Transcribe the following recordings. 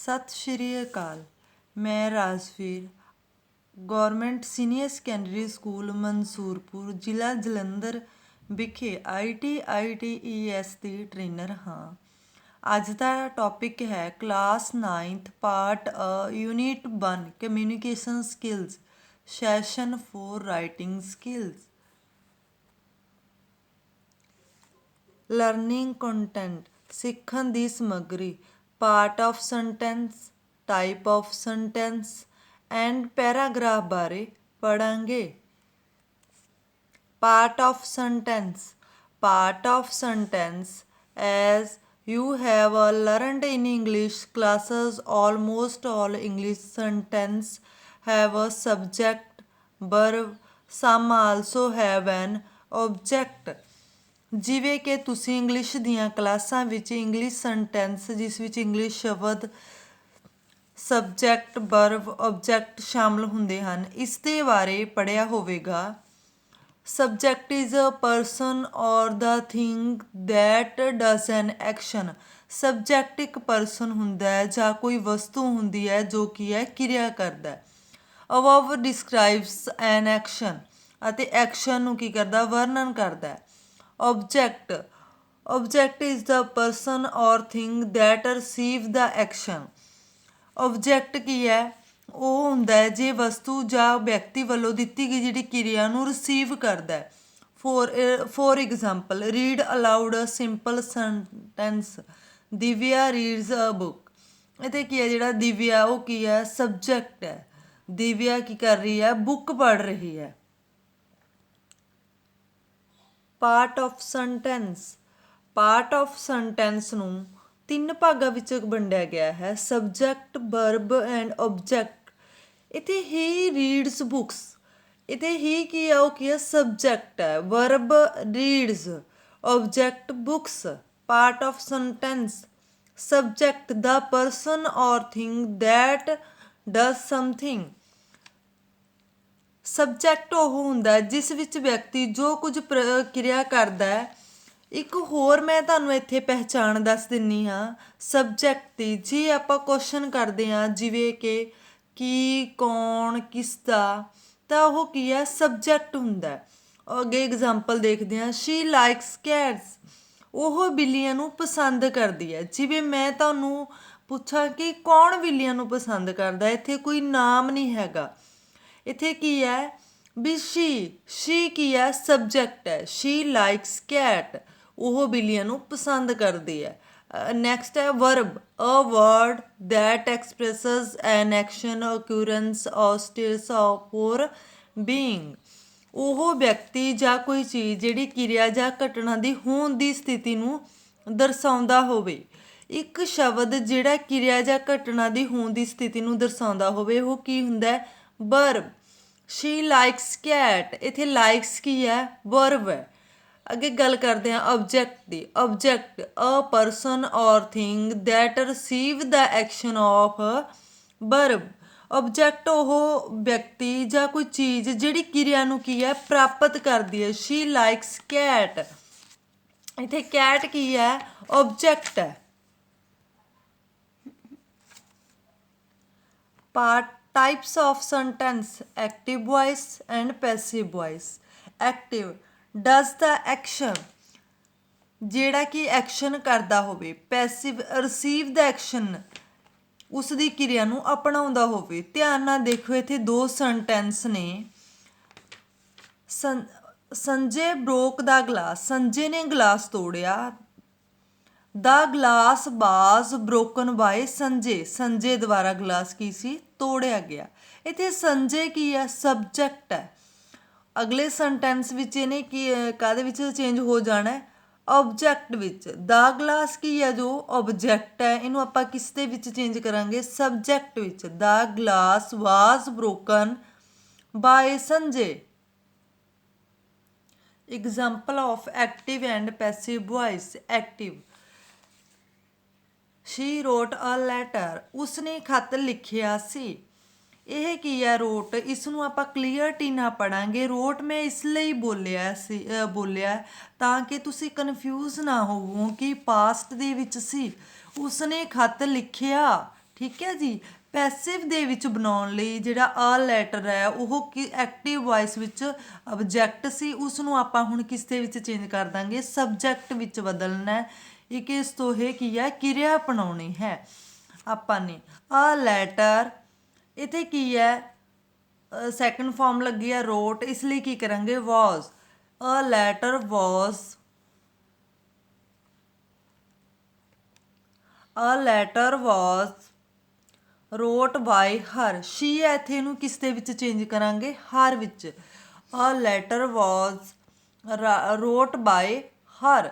ਸਤਿ ਸ਼੍ਰੀ ਅਕਾਲ। ਮੈਂ Rajveer government senior secondary school Mansurpur ਜ਼ਿਲ੍ਹਾ ਜਲੰਧਰ ਵਿਖੇ ITITES ਦੀ ਟ੍ਰੇਨਰ ਹਾਂ। ਅੱਜ ਦਾ ਟੌਪਿਕ ਹੈ class 9th part unit 1 communication skills session 4 writing skills. Learning content ਸਿੱਖਣ ਦੀ ਸਮੱਗਰੀ part of sentence type of sentence and paragraph ਬਾਰੇ ਪੜ੍ਹਾਂਗੇ। Part of sentence as you have learned in English classes, almost all English sentence have a subject verb, some also have an object। ਜਿਵੇਂ ਕਿ ਤੁਸੀਂ English ਦੀਆਂ ਕਲਾਸਾਂ ਵਿੱਚ English sentence ਜਿਸ ਵਿੱਚ ਇੰਗਲਿਸ਼ ਸ਼ਬਦ ਸਬਜੈਕਟ ਵਰਬ ਆਬਜੈਕਟ ਸ਼ਾਮਲ ਹੁੰਦੇ ਹਨ ਇਸ ਦੇ ਬਾਰੇ ਪੜ੍ਹਿਆ ਹੋਵੇਗਾ। ਸਬਜੈਕਟ ਇਜ਼ ਅ ਪਰਸਨ ਔਰ the thing that does and action. Subject ਇੱਕ ਪਰਸਨ ਹੁੰਦਾ ਹੈ ਜਾਂ ਕੋਈ ਵਸਤੂ ਹੁੰਦੀ ਹੈ ਜੋ ਕੀ ਹੈ ਕਿਰਿਆ ਕਰਦਾ। ਅਬਵ ਡਿਸਕ੍ਰਾਈਬਸ ਐਨ ਐਕਸ਼ਨ ਅਤੇ ਐਕਸ਼ਨ ਨੂੰ ਕੀ ਕਰਦਾ ਵਰਣਨ ਕਰਦਾ। object is the person or thing that receive the action। object ਕੀ ਹੈ ਉਹ ਹੁੰਦਾ ਹੈ ਜੇ ਵਸਤੂ ਜਾਂ ਵਿਅਕਤੀ ਵੱਲੋਂ ਦਿੱਤੀ ਗਈ ਜਿਹੜੀ ਕਿਰਿਆ ਨੂੰ ਰਿਸੀਵ ਕਰਦਾ ਹੈ। for example read aloud a simple sentence Divya reads a book। ਇੱਥੇ ਕੀ ਹੈ ਜਿਹੜਾ ਦਿਵਿਆ ਉਹ ਕੀ ਹੈ ਸਬਜੈਕਟ ਹੈ। ਦਿਵਿਆ ਕੀ ਕਰ ਰਹੀ ਹੈ ਬੁੱਕ ਪੜ੍ਹ ਰਹੀ ਹੈ। ਪਾਰਟ ਆਫ ਸੈਂਟੈਂਸ ਨੂੰ ਤਿੰਨ ਭਾਗਾਂ ਵਿੱਚ ਵੰਡਿਆ ਗਿਆ ਹੈ ਸਬਜੈਕਟ ਵਰਬ ਐਂਡ ਆਬਜੈਕਟ। ਇੱਥੇ ਹੀ ਰੀਡਸ ਬੁੱਕਸ ਇੱਥੇ ਹੀ ਕੀ ਹੈ ਉਹ ਕੀ ਹੈ ਸਬਜੈਕਟ ਹੈ verb reads object books. Part of sentence subject ਦਾ person or thing that does something. Subject ਉਹ ਹੁੰਦਾ ਜਿਸ ਵਿੱਚ ਵਿਅਕਤੀ ਜੋ ਕੁਝ ਕਿਰਿਆ ਕਰਦਾ ਹੈ। ਇੱਕ ਹੋਰ ਮੈਂ ਤੁਹਾਨੂੰ ਇੱਥੇ ਪਹਿਚਾਣ ਦੱਸ ਦਿੰਦੀ ਹਾਂ ਸਬਜੈਕਟ ਦੀ। ਜੇ ਆਪਾਂ ਕੁਐਸਚਨ ਕਰਦੇ ਹਾਂ ਜਿਵੇਂ ਕਿ ਕੀ ਕੌਣ ਕਿਸ ਦਾ ਤਾਂ ਉਹ ਕੀ ਹੈ ਸਬਜੈਕਟ ਹੁੰਦਾ। ਅੱਗੇ ਐਗਜ਼ਾਮਪਲ ਦੇਖਦੇ ਹਾਂ ਸ਼ੀ ਲਾਈਕਸ ਕੈਟਸ ਉਹ ਬਿੱਲੀਆਂ ਨੂੰ ਪਸੰਦ ਕਰਦੀ ਹੈ। ਜਿਵੇਂ ਮੈਂ ਤੁਹਾਨੂੰ ਪੁੱਛਾਂ ਕਿ ਕੌਣ ਬਿੱਲੀਆਂ ਨੂੰ ਪਸੰਦ ਕਰਦਾ ਇੱਥੇ ਕੋਈ ਨਾਮ ਨਹੀਂ ਹੈਗਾ। ਇੱਥੇ ਕੀ ਹੈ ਵੀ ਸ਼ੀ ਕੀ ਹੈ ਸਬਜੈਕਟ ਹੈ ਸ਼ੀ ਲਾਈਕਸ ਕੈਟ ਉਹ ਬਿੱਲੀਆਂ ਨੂੰ ਪਸੰਦ ਕਰਦੀ ਹੈ। ਨੈਕਸਟ ਹੈ verb a word that expresses an action occurrence or states of ਔਰ ਬੀਇੰਗ। ਉਹ ਵਿਅਕਤੀ ਜਾਂ ਕੋਈ ਚੀਜ਼ ਜਿਹੜੀ ਕਿਰਿਆ ਜਾਂ ਘਟਨਾ ਦੀ ਹੋਣ ਦੀ ਸਥਿਤੀ ਨੂੰ ਦਰਸਾਉਂਦਾ ਹੋਵੇ। ਇੱਕ ਸ਼ਬਦ ਜਿਹੜਾ ਕਿਰਿਆ ਜਾਂ ਘਟਨਾ ਦੀ ਹੋਣ ਦੀ ਸਥਿਤੀ ਨੂੰ ਦਰਸਾਉਂਦਾ ਹੋਵੇ ਉਹ ਕੀ ਹੁੰਦਾ ਵਰਬ। ਸ਼ੀ ਲਾਈਕਸ ਕੈਟ ਇੱਥੇ ਲਾਈਕਸ ਕੀ ਹੈ ਵਰਬ ਹੈ। ਅੱਗੇ ਗੱਲ ਕਰਦੇ ਹਾਂ object the. Object a person or thing that receive the action of verb. Object ਉਹ ਵਿਅਕਤੀ ਜਾਂ ਕੋਈ ਚੀਜ਼ ਜਿਹੜੀ ਕਿਰਿਆ ਨੂੰ ਕੀ ਹੈ ਪ੍ਰਾਪਤ ਕਰਦੀ ਹੈ। ਸ਼ੀ ਲਾਈਕਸ ਕੈਟ ਇੱਥੇ ਕੈਟ ਕੀ ਹੈ ਆਬਜੈਕਟ ਹੈ। Types of sentence active voice and passive voice. Active does the action ਜਿਹੜਾ ਕਿ ਐਕਸ਼ਨ ਕਰਦਾ ਹੋਵੇ। ਪੈਸਿਵ ਰਿਸੀਵ ਦਾ ਐਕਸ਼ਨ ਉਸ ਦੀ ਕਿਰਿਆ ਨੂੰ ਅਪਣਾਉਂਦਾ ਹੋਵੇ। ਧਿਆਨ ਨਾਲ ਦੇਖੋ ਇੱਥੇ ਦੋ ਸੈਂਟੈਂਸ ਨੇ। ਸੰਜੇ ਬ੍ਰੋਕ ਦਾ ਗਲਾਸ ਸੰਜੇ ਨੇ ਗਲਾਸ ਤੋੜਿਆ। ਦਾ glass was broken by Sanjay Sanjay ਦੁਆਰਾ ਗਲਾਸ ਕੀ ਸੀ ਤੋੜਿਆ ਗਿਆ। ਇੱਥੇ ਸੰਜੇ ਕੀ ਹੈ ਸਬਜੈਕਟ ਹੈ। ਅਗਲੇ ਸੈਂਟੈਂਸ ਵਿੱਚ ਇਹਨੇ ਕੀ ਕਾਹਦੇ ਵਿੱਚ ਚੇਂਜ ਹੋ ਜਾਣਾ ਆਬਜੈਕਟ ਵਿੱਚ। ਦਾ ਗਲਾਸ ਕੀ ਹੈ ਜੋ ਆਬਜੈਕਟ ਹੈ ਇਹਨੂੰ ਆਪਾਂ ਕਿਸ ਦੇ ਵਿੱਚ ਚੇਂਜ ਕਰਾਂਗੇ ਸਬਜੈਕਟ ਵਿੱਚ। The glass was broken by Sanjay. Example of active and passive voice. Active she wrote a letter ਉਸਨੇ ਖੱਤ ਲਿਖਿਆ ਸੀ। ਇਹ ਕੀ ਹੈ ਰੋਟ ਇਸ ਨੂੰ ਆਪਾਂ ਕਲੀਅਰਟੀ ਨਾਲ ਪੜ੍ਹਾਂਗੇ। ਰੋਟ ਮੈਂ ਇਸ ਲਈ ਬੋਲਿਆ ਤਾਂ ਕਿ ਤੁਸੀਂ ਕਨਫਿਊਜ਼ ਨਾ ਹੋਵੋ ਕਿ ਪਾਸਟ ਦੇ ਵਿੱਚ ਸੀ। ਉਸਨੇ ਖੱਤ ਲਿਖਿਆ ਠੀਕ ਹੈ ਜੀ। ਪੈਸਿਵ ਦੇ ਵਿੱਚ ਬਣਾਉਣ ਲਈ ਜਿਹੜਾ ਆ ਲੈਟਰ ਹੈ ਉਹ ਕੀ ਐਕਟਿਵ ਵੌਇਸ ਵਿੱਚ ਆਬਜੈਕਟ ਸੀ, ਉਸ ਨੂੰ ਆਪਾਂ ਹੁਣ ਕਿਸ ਦੇ ਵਿੱਚ ਚੇਂਜ ਕਰ ਦਾਂਗੇ, ਸਬਜੈਕਟ ਵਿੱਚ ਬਦਲਣਾ ਹੈ। ਇੱਕ ਇਸ ਤੋਂ ਇਹ ਕੀ ਹੈ, ਕਿਰਿਆ ਬਣਾਉਣੀ ਹੈ ਆਪਾਂ ਨੇ। ਆ ਲੈਟਰ ਇੱਥੇ ਕੀ ਹੈ, ਸੈਕੰਡ ਫਾਰਮ ਲੱਗੀ ਹੈ ਰੋਟ, ਇਸ ਲਈ ਕੀ ਕਰਾਂਗੇ was. A letter was, a letter was wrote by her. She ਹੈ ਇੱਥੇ, ਇਹਨੂੰ ਕਿਸ ਦੇ ਵਿੱਚ ਚੇਂਜ ਕਰਾਂਗੇ, ਹਰ ਵਿੱਚ। ਅ letter was wrote by Har.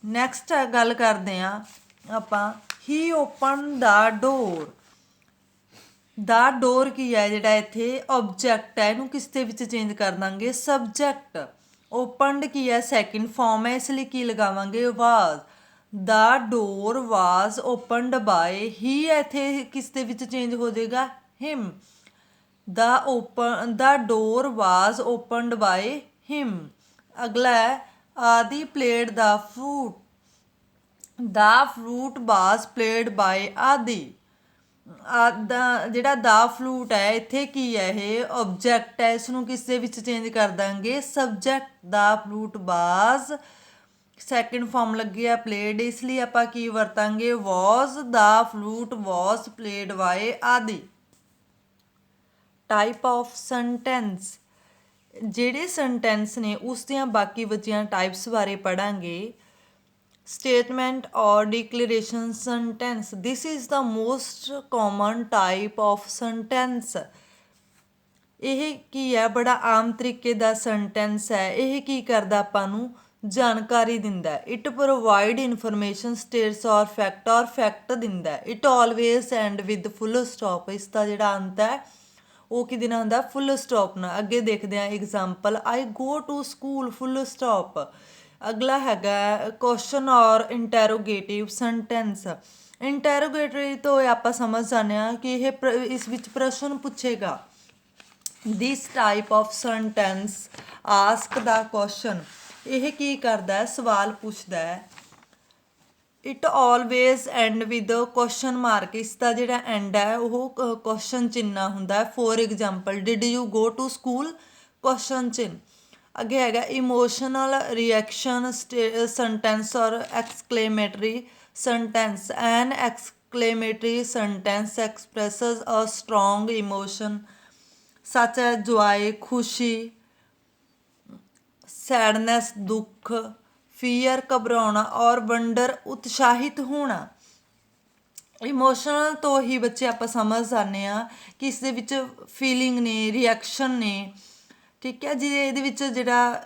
Next ਗੱਲ ਕਰਦੇ ਹਾਂ ਆਪਾਂ, ਹੀ ਓਪਨ ਦਾ ਡੋਰ। ਦਾ ਡੋਰ ਕੀ ਹੈ ਜਿਹੜਾ ਇੱਥੇ ਆਬਜੈਕਟ ਹੈ, ਇਹਨੂੰ ਕਿਸ ਦੇ ਵਿੱਚ ਚੇਂਜ ਕਰ ਦਾਂਗੇ, ਸਬਜੈਕਟ। ਓਪਨਡ ਕੀ ਹੈ, ਸੈਕਿੰਡ ਫਾਰਮ ਹੈ, ਇਸ ਲਈ ਕੀ ਲਗਾਵਾਂਗੇ ਵਾਜ਼। ਦਾ ਡੋਰ ਵਾਜ਼ ਓਪਨਡ ਬਾਏ ਹੀ, ਇੱਥੇ ਕਿਸ ਦੇ ਵਿੱਚ ਚੇਂਜ ਹੋ ਜਾਏਗਾ, ਹਿਮ। ਦਾ ਡੋਰ ਵਾਜ਼ ਓਪਨਡ ਬਾਏ ਹਿਮ। ਅਗਲਾ ਹੈ ਆਦਿ ਪਲੇਡ ਦਾ ਫਰੂਟ। ਦਾ ਫਰੂਟ ਵਾਜ਼ ਪਲੇਡ ਬਾਏ ਆਦਿ। ਜਿਹੜਾ ਦਾ ਫਲੂਟ ਹੈ ਇੱਥੇ ਕੀ ਹੈ, ਇਹ ਆਬਜੈਕਟ ਹੈ, ਇਸ ਨੂੰ ਕਿਸ ਦੇ ਵਿੱਚ ਚੇਂਜ ਕਰ ਦਾਂਗੇ, ਸਬਜੈਕਟ। ਦਾ ਫਲੂਟ ਵਾਜ਼ ਸੈਕਿੰਡ ਫਾਰਮ ਲੱਗੀ ਹੈ ਪਲੇਡ, ਇਸ ਲਈ ਆਪਾਂ ਕੀ ਵਰਤਾਂਗੇ ਵਾਜ਼। ਦਾ ਫਲੂਟ ਵਾਜ਼ ਪਲੇਡ ਬਾਏ ਆਦਿ। ਟਾਈਪ ਆਫ ਸੈਂਟੈਂਸ, ਜਿਹੜੇ ਸੈਂਟੈਂਸ ਨੇ ਉਸ ਦੀਆਂ ਬਾਕੀ ਬਚੀਆਂ ਟਾਈਪਸ ਬਾਰੇ ਪੜ੍ਹਾਂਗੇ। Statement or declaration sentence, this is the most common type of sentence। ਇਹ ਕੀ ਹੈ, ਬੜਾ ਆਮ ਤਰੀਕੇ ਦਾ ਸੈਂਟੈਂਸ ਹੈ। ਇਹ ਕੀ ਕਰਦਾ, ਆਪਾਂ ਨੂੰ ਜਾਣਕਾਰੀ ਦਿੰਦਾ। ਇਟ ਪ੍ਰੋਵਾਈਡ ਇਨਫੋਰਮੇਸ਼ਨ, ਸਟੇਟਸ ਔਰ ਫੈਕਟ ਦਿੰਦਾ। It always end with full stop, ਇਸ ਦਾ ਜਿਹੜਾ ਅੰਤ ਹੈ ਉਹ ਕਿਹਦੇ ਨਾਲ ਹੁੰਦਾ, ਫੁੱਲ ਸਟਾਪ ਨਾਲ। ਅੱਗੇ ਦੇਖਦੇ ਹਾਂ example, I go to school full stop. ਅਗਲਾ ਹੈਗਾ ਕੁਐਸਚਨ ਔਰ ਇੰਟੈਰੋਗੇਟਿਵ ਸੈਂਟੈਂਸ। ਇੰਟੈਰੋਗੇਟਰੀ ਤੋਂ ਆਪਾਂ ਸਮਝ ਜਾਂਦੇ ਹਾਂ ਕਿ ਇਹ ਇਸ ਵਿੱਚ ਪ੍ਰਸ਼ਨ ਪੁੱਛੇਗਾ। This type of sentence ask the question, ਇਹ ਕੀ ਕਰਦਾ ਹੈ, ਸਵਾਲ ਪੁੱਛਦਾ ਹੈ। It always end with question mark, ਇਸ ਦਾ ਜਿਹੜਾ ਐਂਡ ਹੈ ਉਹ ਕੁਐਸਚਨ ਚਿੰਨ੍ਹ ਹੁੰਦਾ ਹੈ। For example, did you go to school, question ਚਿੰਨ੍ਹ। ਅੱਗੇ ਹੈਗਾ emotional reaction sentence or exclamatory sentence. An exclamatory sentence expresses a strong emotion such ਹੈ ਜੋਏ ਖੁਸ਼ੀ, ਸੈਡਨੈਸ ਦੁੱਖ, ਫੀਅਰ ਘਬਰਾਉਣਾ ਔਰ ਵੰਡਰ ਉਤਸ਼ਾਹਿਤ ਹੋਣਾ। ਇਮੋਸ਼ਨਲ ਤੋਂ ਹੀ ਬੱਚੇ ਆਪਾਂ ਸਮਝ ਜਾਂਦੇ ਹਾਂ ਕਿ ਇਸ ਦੇ ਵਿੱਚ ਫੀਲਿੰਗ ਨੇ, ਰਿਐਕਸ਼ਨ ਨੇ, ਠੀਕ ਹੈ ਜੀ। ਇਹਦੇ ਵਿੱਚ ਜਿਹੜਾ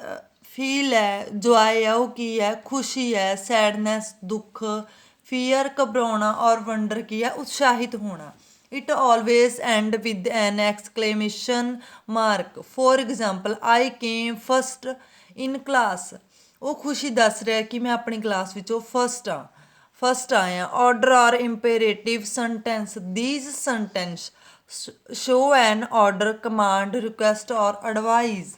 ਫੀਲ ਹੈ, ਜੋਏ ਹੈ, ਉਹ ਕੀ ਹੈ, ਖੁਸ਼ੀ ਹੈ, ਸੈਡਨੈਸ ਦੁੱਖ, ਫੀਅਰ ਘਬਰਾਉਣਾ ਔਰ ਵੰਡਰ ਕੀ ਹੈ, ਉਤਸ਼ਾਹਿਤ ਹੋਣਾ। It always end with N exclamation mark. For example, I came first in class, ਉਹ ਖੁਸ਼ੀ ਦੱਸ ਰਿਹਾ ਕਿ ਮੈਂ ਆਪਣੀ ਕਲਾਸ ਵਿੱਚੋਂ ਫਸਟ ਆਇਆ। Order or imperative sentence, these sentence show an order, command, request or advice.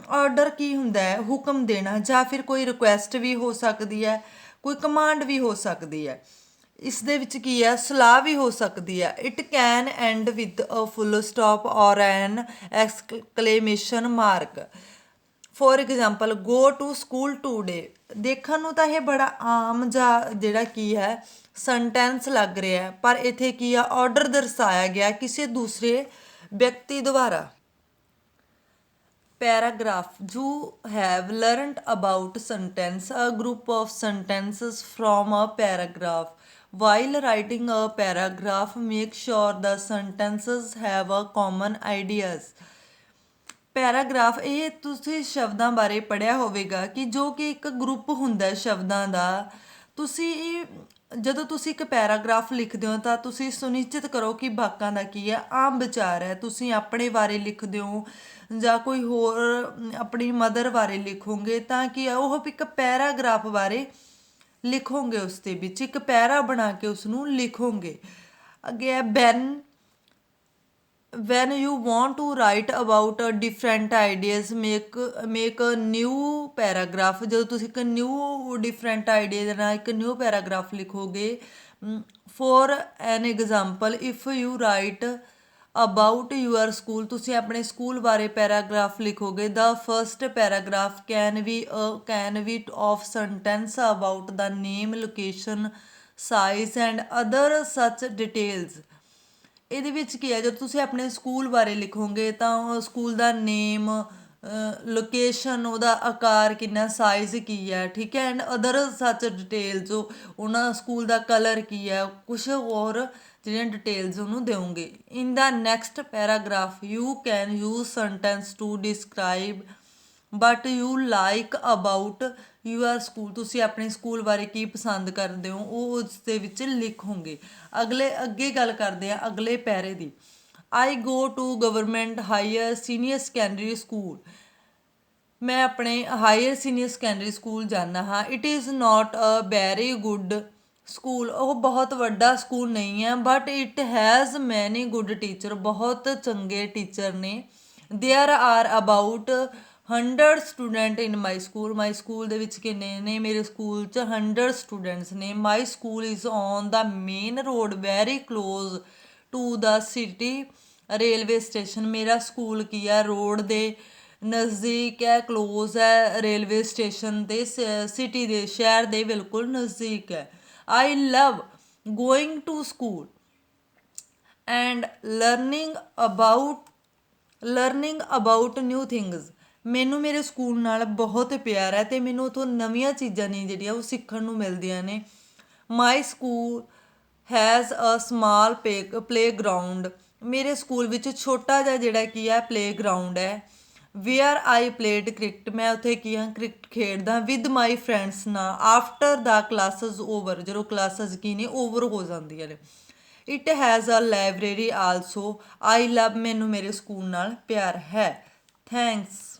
Order ਕੀ ਹੁੰਦਾ ਹੈ, ਹੁਕਮ ਦੇਣਾ, ਜਾਂ ਫਿਰ ਕੋਈ ਰਿਕੁਐਸਟ ਵੀ ਹੋ ਸਕਦੀ ਹੈ, ਕੋਈ ਕਮਾਂਡ ਵੀ ਹੋ ਸਕਦੀ ਹੈ। ਇਸ ਦੇ ਵਿੱਚ ਕੀ ਹੈ, ਸਲਾਹ ਵੀ ਹੋ ਸਕਦੀ ਹੈ। It can end with a full stop or an exclamation mark. For example, go to school today. ਦੇਖਣ ਨੂੰ ਤਾਂ ਇਹ ਬੜਾ ਆਮ ਜਾਂ ਜਿਹੜਾ ਕੀ ਹੈ ਸੈਂਟੈਂਸ ਲੱਗ ਰਿਹਾ, ਪਰ ਇੱਥੇ ਕੀ ਆ, ਆਰਡਰ ਦਰਸਾਇਆ ਗਿਆ ਕਿਸੇ ਦੂਸਰੇ ਵਿਅਕਤੀ ਦੁਆਰਾ। Paragraph, you have learned about sentence, a group of sentences from a paragraph. While writing a paragraph, make sure the sentences have a common ideas. Paragraph, ਇਹ ਤੁਸੀਂ ਸ਼ਬਦਾਂ ਬਾਰੇ ਪੜ੍ਹਿਆ ਹੋਵੇਗਾ ਕਿ ਜੋ ਕਿ ਇੱਕ ਗਰੁੱਪ ਹੁੰਦਾ ਸ਼ਬਦਾਂ ਦਾ। ਤੁਸੀਂ ਜਦੋਂ ਤੁਸੀਂ ਇੱਕ ਪੈਰਾਗ੍ਰਾਫ ਲਿਖਦੇ ਹੋ ਤਾਂ ਤੁਸੀਂ ਸੁਨਿਸ਼ਚਿਤ ਕਰੋ ਕਿ ਵਾਕਾਂ ਦਾ ਕੀ ਹੈ, ਆਮ ਵਿਚਾਰ ਹੈ। ਤੁਸੀਂ ਆਪਣੇ ਬਾਰੇ ਲਿਖਦੇ ਹੋ ਜਾਂ ਕੋਈ ਹੋਰ ਆਪਣੀ ਮਦਰ ਬਾਰੇ ਲਿਖੋਗੇ ਤਾਂ ਕਿ ਉਹ ਇੱਕ ਪੈਰਾਗ੍ਰਾਫ ਬਾਰੇ ਲਿਖੋਗੇ, ਉਸ ਦੇ ਵਿੱਚ ਇੱਕ ਪੈਰਾ ਬਣਾ ਕੇ ਉਸ ਨੂੰ ਲਿਖੋਗੇ। ਅੱਗੇ ਹੈ when you want to write about different ideas, make a new paragraph। ਜਦੋਂ ਤੁਸੀਂ ਇੱਕ ਨਿਊ ਡਿਫਰੈਂਟ ਆਈਡੀਆ ਦੇ ਨਾਲ ਇੱਕ ਨਿਊ ਪੈਰਾਗ੍ਰਾਫ ਲਿਖੋਗੇ, for an example if you write about your school, ਤੁਸੀਂ ਆਪਣੇ ਸਕੂਲ ਬਾਰੇ ਪੈਰਾਗ੍ਰਾਫ ਲਿਖੋਗੇ। The first paragraph can be of sentence about the name, location, size and other such details. ਇਹਦੇ ਵਿੱਚ ਕੀ ਹੈ, ਜਦੋਂ ਤੁਸੀਂ ਆਪਣੇ ਸਕੂਲ ਬਾਰੇ ਲਿਖੋਗੇ ਤਾਂ ਉਹ ਸਕੂਲ ਦਾ ਨੇਮ, ਲੋਕੇਸ਼ਨ, ਉਹਦਾ ਆਕਾਰ ਕਿੰਨਾ, ਸਾਈਜ਼ ਕੀ ਹੈ, ਠੀਕ ਹੈ, ਐਂਡ ਅਦਰ ਸੱਚ ਡਿਟੇਲਸ, ਉਹਨਾਂ ਸਕੂਲ ਦਾ ਕਲਰ ਕੀ ਹੈ, ਕੁਛ ਹੋਰ ਜਿਹੜੀਆਂ ਡਿਟੇਲਸ ਉਹਨੂੰ ਦਿਓਗੇ। In the next paragraph you can use sentence to describe but you like about your school, ਤੁਸੀਂ ਆਪਣੇ ਸਕੂਲ ਬਾਰੇ ਕੀ ਪਸੰਦ ਕਰਦੇ ਹੋ ਉਹ ਉਸ ਦੇ ਵਿੱਚ ਲਿਖੋਗੇ। ਅੱਗੇ ਗੱਲ ਕਰਦੇ ਆ ਅਗਲੇ ਪੈਰੇ ਦੀ। I go to government higher senior secondary school, ਮੈਂ ਆਪਣੇ ਹਾਇਰ ਸੀਨੀਅਰ ਸੈਕੰਡਰੀ ਸਕੂਲ ਜਾਂਦਾ ਹਾਂ। It is not a very good school, ਉਹ ਬਹੁਤ ਵੱਡਾ ਸਕੂਲ ਨਹੀਂ ਹੈ। But it has many good teacher, ਬਹੁਤ ਚੰਗੇ ਟੀਚਰ ਨੇ। There are about 100 student in my school, my school ਦੇ ਵਿੱਚ ਕਿੰਨੇ ਨੇ, ਮੇਰੇ ਸਕੂਲ 'ਚ 100 ਸਟੂਡੈਂਟਸ ਨੇ। My school is on the main road very close to the city railway station, ਮੇਰਾ ਸਕੂਲ ਕੀ ਹੈ, ਰੋਡ ਦੇ ਨਜ਼ਦੀਕ ਹੈ, ਕਲੋਜ਼ ਹੈ ਰੇਲਵੇ ਸਟੇਸ਼ਨ ਦੇ, ਸਿਟੀ ਦੇ, ਸ਼ਹਿਰ ਦੇ ਬਿਲਕੁਲ ਨਜ਼ਦੀਕ ਹੈ। I love going to school and learning about new things, ਮੈਨੂੰ ਮੇਰੇ ਸਕੂਲ ਨਾਲ ਬਹੁਤ ਪਿਆਰ ਹੈ ਅਤੇ ਮੈਨੂੰ ਉੱਥੋਂ ਨਵੀਆਂ ਚੀਜ਼ਾਂ ਨੇ ਜਿਹੜੀਆਂ ਉਹ ਸਿੱਖਣ ਨੂੰ ਮਿਲਦੀਆਂ ਨੇ। My school has a small playground, ਮੇਰੇ ਸਕੂਲ ਵਿੱਚ ਛੋਟਾ ਜਿਹਾ ਜਿਹੜਾ ਕੀ ਹੈ ਪਲੇਗਰਾਊਂਡ ਹੈ। ਵੇਅਰ ਆਈ ਪਲੇਡ ਕ੍ਰਿਕਟ, ਮੈਂ ਉੱਥੇ ਕੀ ਹਾਂ ਕ੍ਰਿਕਟ ਖੇਡਦਾ। ਵਿਦ ਮਾਈ ਫਰੈਂਡਸ ਨਾਲ, ਆਫਟਰ ਦਾ ਕਲਾਸਿਸ ਓਵਰ, ਜਦੋਂ ਕਲਾਸਿਸ ਕੀ ਨੇ ਓਵਰ ਹੋ ਜਾਂਦੀਆਂ ਨੇ। It has a library also, I love, ਮੈਨੂੰ ਮੇਰੇ ਸਕੂਲ ਨਾਲ ਪਿਆਰ ਹੈ। ਥੈਂਕਸ।